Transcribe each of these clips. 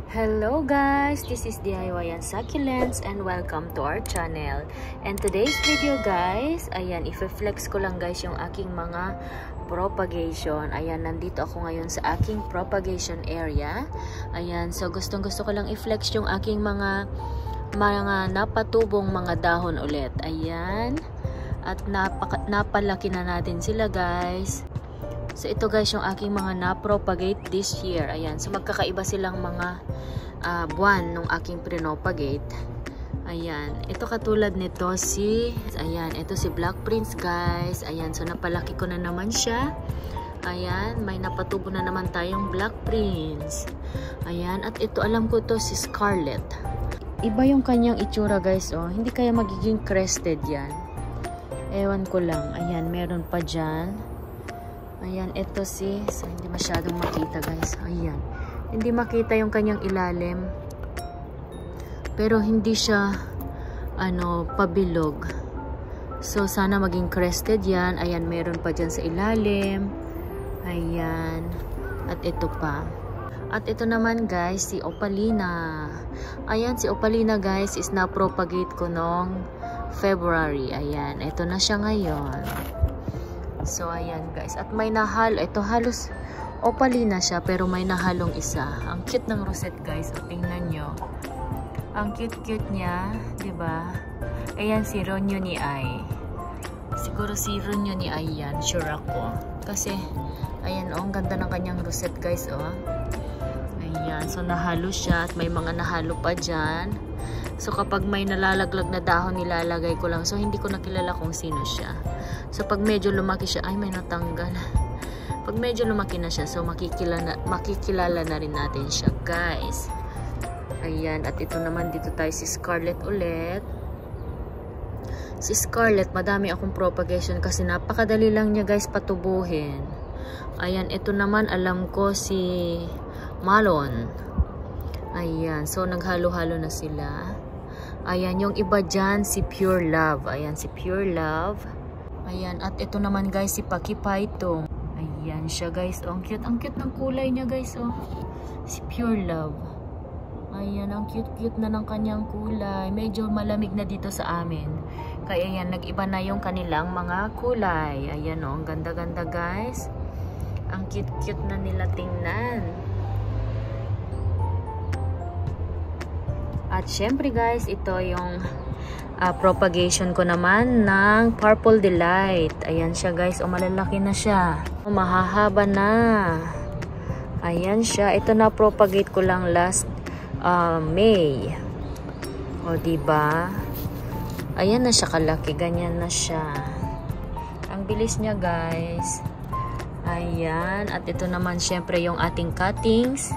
Hello guys, this is DIY and Succulents and welcome to our channel. And today's video guys, ayan, i-flex ko lang guys yung aking mga propagation. Ayan, nandito ako ngayon sa aking propagation area. Ayan, so gustong gusto ko lang i-flex yung aking mga napatubong mga dahon ulit. Ayan, at napalaki na natin sila guys. So ito guys yung aking mga na-propagate this year. Ayan, so magkakaiba silang mga buwan nung aking pinopagate. Ayan, ito katulad nito ayan, ito si Black Prince guys. Ayan, so napalaki ko na naman siya. Ayan, may napatubo na naman tayong Black Prince. Ayan, at ito alam ko to si Scarlet. Iba yung kanyang itsura guys, oh. Hindi kaya magiging crested yan. Ewan ko lang. Ayan, meron pa dyan. Ayan, ito so hindi masyadong makita guys. Ayan, hindi makita yung kanyang ilalim. Pero hindi siya, pabilog. So, sana maging crested yan. Ayan, meron pa dyan sa ilalim. Ayan, at ito pa. At ito naman guys, si Opalina. Ayan, si Opalina guys is na-propagate ko noong February. Ayan, ito na siya ngayon. So, ayan guys. At may nahalo. Ito halos Opalina siya pero may nahalong isa. Ang cute ng rosette guys. O, tingnan nyo. Ang cute-cute niya. Diba? Ayan si Ronyo ni Ai. Siguro si Ronyo ni Ai yan. Sure ako. Kasi, ayan ang ganda ng kanyang rosette guys. Ayan. So, nahalo siya. At may mga nahalo pa dyan. So, kapag may nalalaglag na dahon, nilalagay ko lang. So, hindi ko nakilala kung sino siya. So, pag medyo lumaki siya, ay, may natanggal. Pag medyo lumaki na siya, so, makikilala na rin natin siya, guys. Ayan. At ito naman, dito tayo si Scarlet ulit. Si Scarlet, madami akong propagation kasi napakadali lang niya, guys, patubuhin. Ayan. Ito naman, alam ko si Malon. Ayan. So, naghalo-halo na sila. Ayan, yung iba dyan, si Pure Love. Ayan, si Pure Love. Ayan, at ito naman guys, si Paki Paitong. Ayan siya guys. Oh, ang cute ng kulay niya guys. Oh. Si Pure Love. Ayan, ang cute na ng kanyang kulay. Medyo malamig na dito sa amin. Kaya ayan, nag-iba na yung kanilang mga kulay. Ayan oh, ang ganda-ganda guys. Ang cute na nila tingnan. At syempre guys, ito yung propagation ko naman ng Purple Delight. Ayan siya guys. O, malalaki na siya. O, mahahaba na. Ayan siya. Ito na propagate ko lang last May. O, diba? Ayan na siya kalaki. Ganyan na siya. Ang bilis niya guys. Ayan. At ito naman syempre yung ating cuttings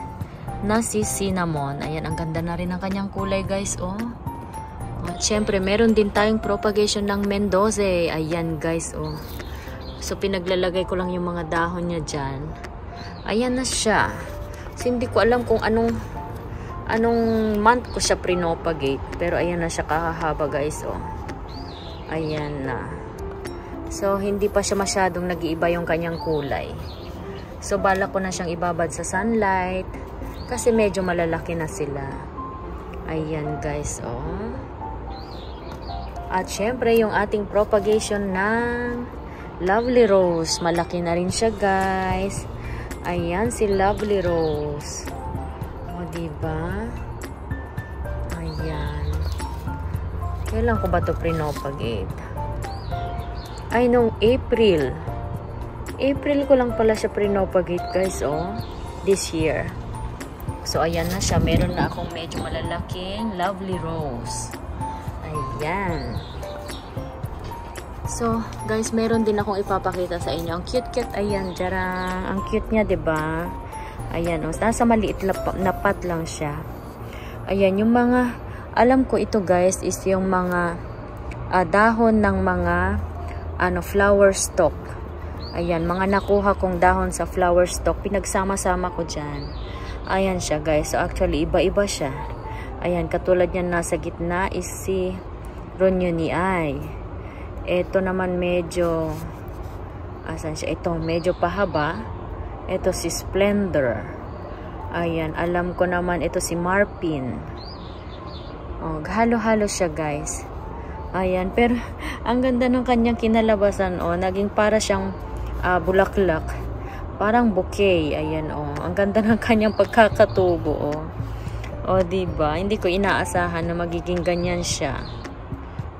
na si Cinnamon. Ayan, ang ganda na rin ang kanyang kulay guys, oh. At syempre, meron din tayong propagation ng Mendoze. Ayan guys, oh. So, pinaglalagay ko lang yung mga dahon niya dyan. Ayan na siya. So, hindi ko alam kung anong month ko siya pinopagate. Pero ayan na siya kahahaba guys, oh. Ayan na. So, hindi pa siya masyadong nag-iiba yung kanyang kulay. So, balak ko na siyang ibabad sa sunlight. Kasi medyo malalaki na sila. Ayan guys, oh. At syempre, yung ating propagation ng Lovely Rose. Malaki na rin siya guys. Ayan si Lovely Rose. O, diba? Ayan. Kailan ko ba ito pinopagate? Ay, nung April. April ko lang pala siya pinopagate guys, oh. This year. So, ayan na siya. Meron na akong medyo malalaking Lovely Rose. Ayan. So, guys, meron din akong ipapakita sa inyo. Ang cute. Ayan, jarang. Ang cute niya, diba? Ayan, oh. Nasa maliit na pot lang siya. Ayan, yung mga, alam ko ito, guys, is yung mga dahon ng mga flower stalk. Ayan, mga nakuha kong dahon sa flower stalk. Pinagsama-sama ko dyan. Ayan siya guys. So actually iba-iba siya. Ayan, katulad yan nasa gitna is si Ronyo ni Ai. Ito naman medyo asan siya? Ito medyo pahaba. Ito si Splendor. Ayan, alam ko naman ito si Marpin. Oh, halo-halo siya guys. Ayan, pero ang ganda ng kanyang kinalabasan. Oh, naging para siyang bulaklak. Parang bouquet. Ayan, oh. Ang ganda ng kanyang pagkakatubo, oh. Oh, diba? Hindi ko inaasahan na magiging ganyan siya.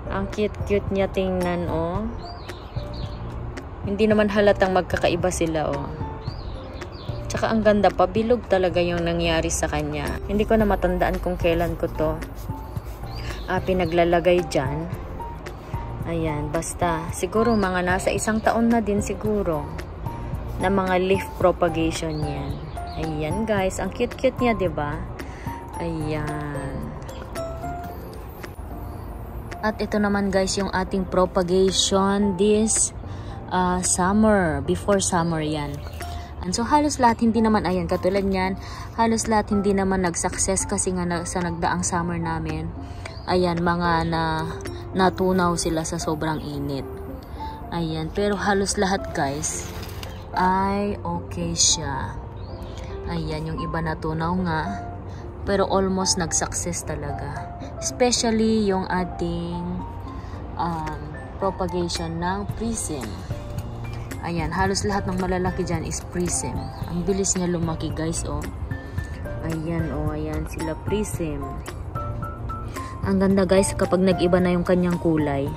Ang cute-cute niya tingnan, oh. Hindi naman halatang magkakaiba sila, oh. Tsaka ang ganda pa, bilog talaga yung nangyari sa kanya. Hindi ko na matandaan kung kailan ko to pinaglalagay dyan. Ayan, basta siguro mga nasa 1 taon na din siguro na mga leaf propagation yan. Ayan guys, ang cute-cute niya, diba? Ayan. At ito naman guys yung ating propagation this summer, before summer yan. And so halos lahat hindi naman, ayan, katulad niyan, halos lahat hindi naman nag-success kasi nga sa nagdaang summer namin. Ayan, mga natunaw sila sa sobrang init. Ayan, pero halos lahat guys ay okay siya. Ayan, yung iba natunaw nga, pero almost nag-success talaga. Especially yung ating propagation ng prism. Ayan, halos lahat ng malalaki dyan is prism. Ang bilis niya lumaki guys, oh. Ayan, oh, ayan sila prism. Ang ganda guys kapag nag-iba na yung kanyang kulay.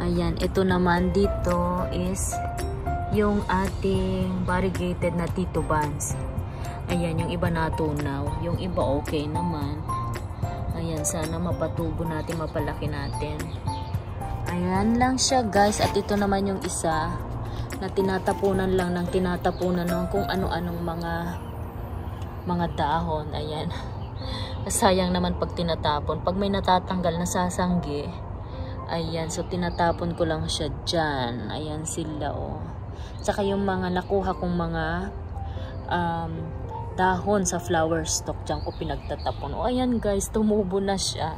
Ayan, ito naman dito is yung ating variegated na titubans. Ayan, yung iba natunaw. Yung iba okay naman. Ayan, sana mapatubo natin, mapalaki natin. Ayan lang siya guys. At ito naman yung isa na tinatapunan lang ng tinatapunan ng kung ano-anong mga dahon. Ayan. Sayang naman pag tinatapon. Pag may natatanggal na sasanggi, ayan, so tinatapon ko lang siya dyan. Ayan sila, oh. Saka yung mga nakuha kong mga dahon sa flower stalk, dyan ko pinagtatapon. Oh, ayan guys, tumubo na siya.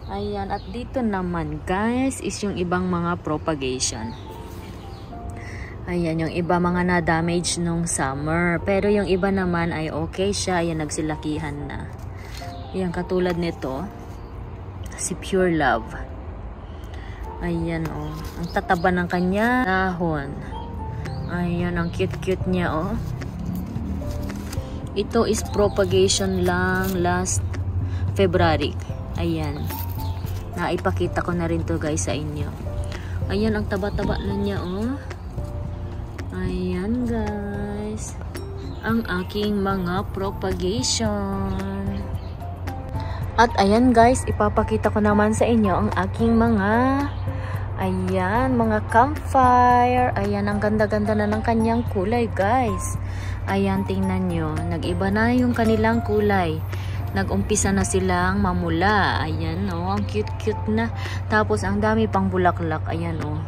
Ayan, at dito naman guys is yung ibang mga propagation. Ayan, yung iba mga na-damage nung summer. Pero yung iba naman ay okay siya. Ayan, nagsilakihan na. Ayan, katulad nito, si Pure Love. Ayan, oh. Ang tataba ng kanya dahon. Ayan, ang cute-cute niya, oh. Ito is propagation lang last February. Ayan. Naipakita ko na rin to guys sa inyo. Ayan, ang taba-taba na niya, oh. Ayan, guys. Ang aking mga propagation. At ayan guys, ipapakita ko naman sa inyo ang aking mga, ayan, mga campfire. Ayan, ang ganda-ganda na ng kanyang kulay guys. Ayan, tingnan nyo. Nag-iba na yung kanilang kulay. Nag-umpisa na silang mamula. Ayan, oh, ang cute-cute na. Tapos, ang dami pang bulaklak. Ayan, oh.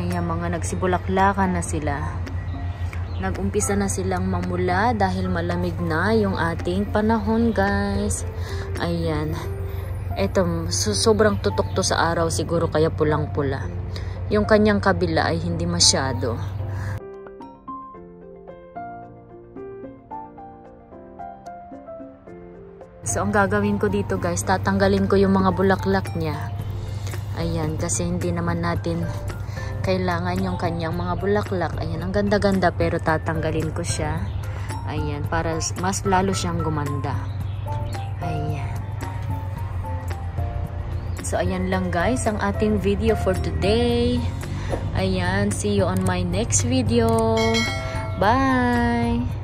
Ayan, mga nagsibulaklakan na sila. Nag-umpisa na silang mamula dahil malamig na yung ating panahon guys. Ayan. Ito, sobrang tutok to sa araw siguro kaya pulang-pula. Yung kanyang kabila ay hindi masyado. So, ang gagawin ko dito guys, tatanggalin ko yung mga bulaklak niya. Ayan, kasi hindi naman natin kailangan yung kanyang mga bulaklak. Ayan, ang ganda-ganda pero tatanggalin ko siya. Ayan, para mas lalo siyang gumanda. Ayan. So, ayan lang guys ang ating video for today. Ayan, see you on my next video. Bye!